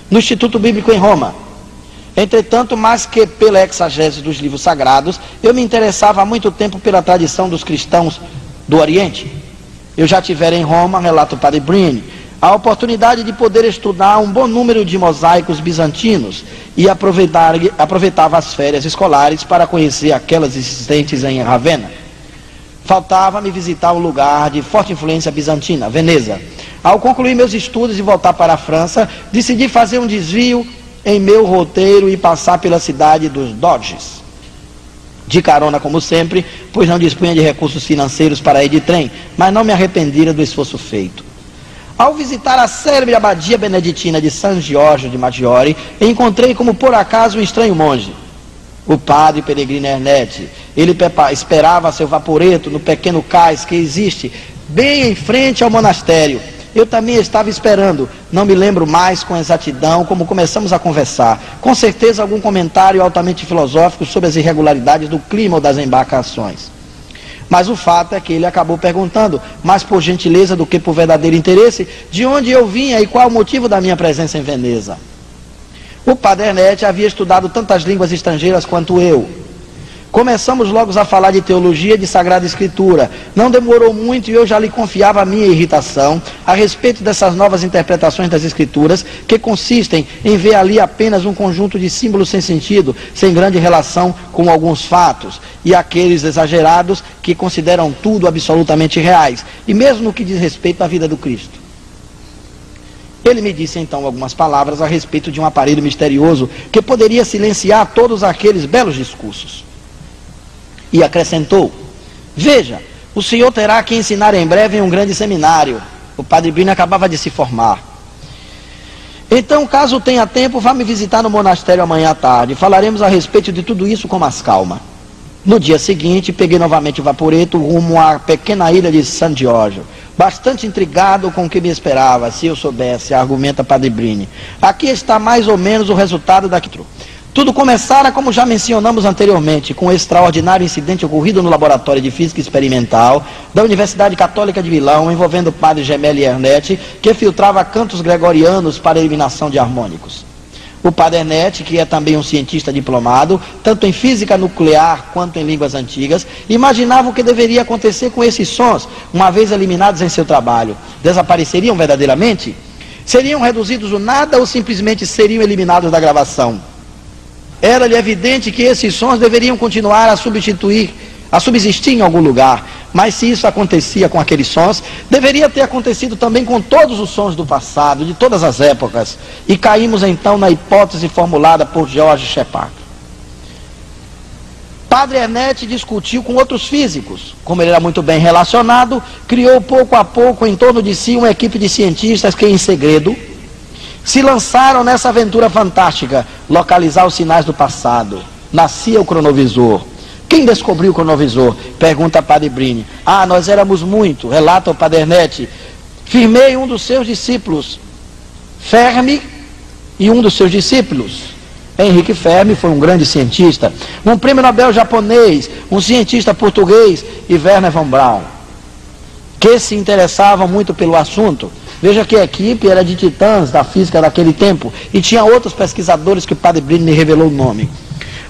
no Instituto Bíblico em Roma. Entretanto, mais que pela exegese dos livros sagrados, eu me interessava há muito tempo pela tradição dos cristãos do Oriente. Eu já tivera em Roma, relata o padre Brini, a oportunidade de poder estudar um bom número de mosaicos bizantinos e aproveitava as férias escolares para conhecer aquelas existentes em Ravenna. Faltava-me visitar um lugar de forte influência bizantina, Veneza. Ao concluir meus estudos e voltar para a França, decidi fazer um desvio em meu roteiro e passar pela cidade dos Doges. De carona, como sempre, pois não dispunha de recursos financeiros para ir de trem, mas não me arrependera do esforço feito. Ao visitar a célebre abadia beneditina de San Giorgio de Maggiore, encontrei como por acaso um estranho monge, o padre Peregrino Ernetti. Ele esperava seu vaporeto no pequeno cais que existe bem em frente ao monastério. Eu também estava esperando, não me lembro mais com exatidão como começamos a conversar. Com certeza algum comentário altamente filosófico sobre as irregularidades do clima ou das embarcações. Mas o fato é que ele acabou perguntando, mais por gentileza do que por verdadeiro interesse, de onde eu vinha e qual o motivo da minha presença em Veneza. O padre Ernetti havia estudado tantas línguas estrangeiras quanto eu. Começamos logo a falar de teologia e de Sagrada Escritura. Não demorou muito e eu já lhe confiava a minha irritação a respeito dessas novas interpretações das Escrituras, que consistem em ver ali apenas um conjunto de símbolos sem sentido, sem grande relação com alguns fatos, e aqueles exagerados que consideram tudo absolutamente reais, e mesmo no que diz respeito à vida do Cristo. Ele me disse então algumas palavras a respeito de um aparelho misterioso que poderia silenciar todos aqueles belos discursos. E acrescentou: veja, o senhor terá que ensinar em breve em um grande seminário. O padre Brini acabava de se formar. Então, caso tenha tempo, vá me visitar no monastério amanhã à tarde. Falaremos a respeito de tudo isso com mais calma. No dia seguinte, peguei novamente o vaporeto rumo à pequena ilha de San Giorgio. Bastante intrigado com o que me esperava, se eu soubesse, argumenta padre Brini. Aqui está mais ou menos o resultado daquilo. Tudo começara, como já mencionamos anteriormente, com o extraordinário incidente ocorrido no Laboratório de Física Experimental da Universidade Católica de Milão, envolvendo o padre Gemelli Ernetti, que filtrava cantos gregorianos para a eliminação de harmônicos. O padre Ernetti, que é também um cientista diplomado, tanto em física nuclear quanto em línguas antigas, imaginava o que deveria acontecer com esses sons, uma vez eliminados em seu trabalho. Desapareceriam verdadeiramente? Seriam reduzidos do nada ou simplesmente seriam eliminados da gravação? Era-lhe evidente que esses sons deveriam continuar a subsistir em algum lugar, mas se isso acontecia com aqueles sons, deveria ter acontecido também com todos os sons do passado, de todas as épocas, e caímos então na hipótese formulada por George Shepard. Padre Ernetti discutiu com outros físicos. Como ele era muito bem relacionado, criou pouco a pouco em torno de si uma equipe de cientistas que, em segredo, se lançaram nessa aventura fantástica, localizar os sinais do passado. Nascia o cronovisor. Quem descobriu o cronovisor? Pergunta padre Brini. Nós éramos muito, relata o padre Ernetti. Firmei um dos seus discípulos, Fermi, e um dos seus discípulos, Henrique Fermi, foi um grande cientista, um prêmio Nobel japonês, um cientista português e Wernher von Braun, que se interessavam muito pelo assunto. Veja que a equipe era de titãs da física daquele tempo e tinha outros pesquisadores que o padre Brini revelou o nome.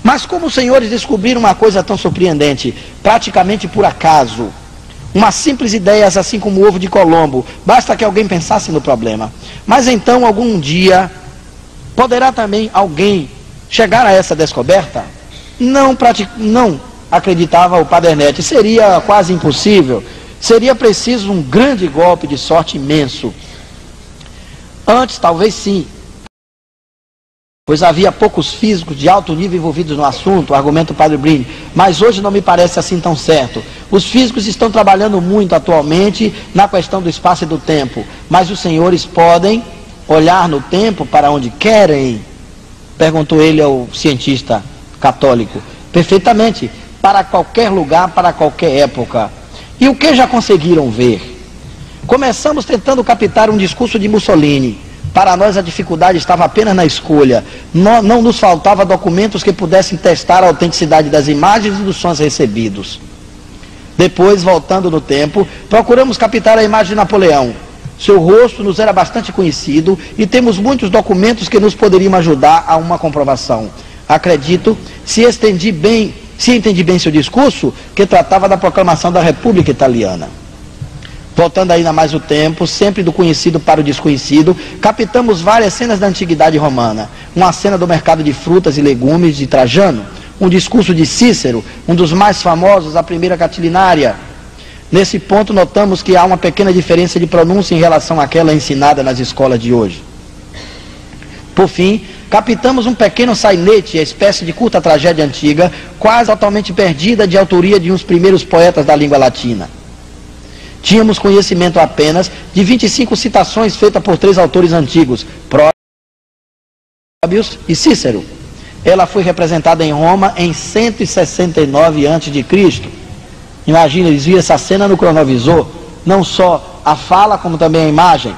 Mas como os senhores descobriram uma coisa tão surpreendente, praticamente por acaso, uma simples ideia, assim como o ovo de Colombo, basta que alguém pensasse no problema. Mas então, algum dia, poderá também alguém chegar a essa descoberta? Não acreditava o padre Ernetti, seria quase impossível. Seria preciso um grande golpe de sorte imenso. Antes, talvez sim, pois havia poucos físicos de alto nível envolvidos no assunto, argumenta o padre Brini, mas hoje não me parece assim tão certo. Os físicos estão trabalhando muito atualmente na questão do espaço e do tempo, mas os senhores podem olhar no tempo para onde querem? Perguntou ele ao cientista católico. Perfeitamente, para qualquer lugar, para qualquer época. E o que já conseguiram ver? Começamos tentando captar um discurso de Mussolini. Para nós a dificuldade estava apenas na escolha. Não nos faltava documentos que pudessem testar a autenticidade das imagens e dos sons recebidos. Depois, voltando no tempo, procuramos captar a imagem de Napoleão. Seu rosto nos era bastante conhecido e temos muitos documentos que nos poderiam ajudar a uma comprovação. Acredito, se entendi bem seu discurso, que tratava da proclamação da República Italiana. Voltando ainda mais o tempo, sempre do conhecido para o desconhecido, captamos várias cenas da antiguidade romana. Uma cena do mercado de frutas e legumes de Trajano, um discurso de Cícero, um dos mais famosos, a primeira Catilinária. Nesse ponto notamos que há uma pequena diferença de pronúncia em relação àquela ensinada nas escolas de hoje. Por fim, captamos um pequeno sainete, a espécie de curta tragédia antiga, quase totalmente perdida, de autoria de uns primeiros poetas da língua latina. Tínhamos conhecimento apenas de 25 citações feitas por 3 autores antigos, Próbios e Cícero. Ela foi representada em Roma em 169 a.C. Imagina, eles viram essa cena no cronovisor, não só a fala como também a imagem.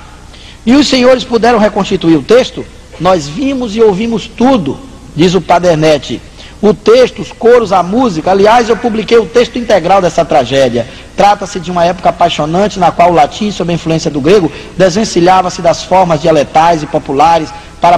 E os senhores puderam reconstituir o texto? Nós vimos e ouvimos tudo, diz o Padernete. O texto, os coros, a música. Aliás, eu publiquei o texto integral dessa tragédia. Trata-se de uma época apaixonante na qual o latim, sob a influência do grego, desvencilhava-se das formas dialetais e populares para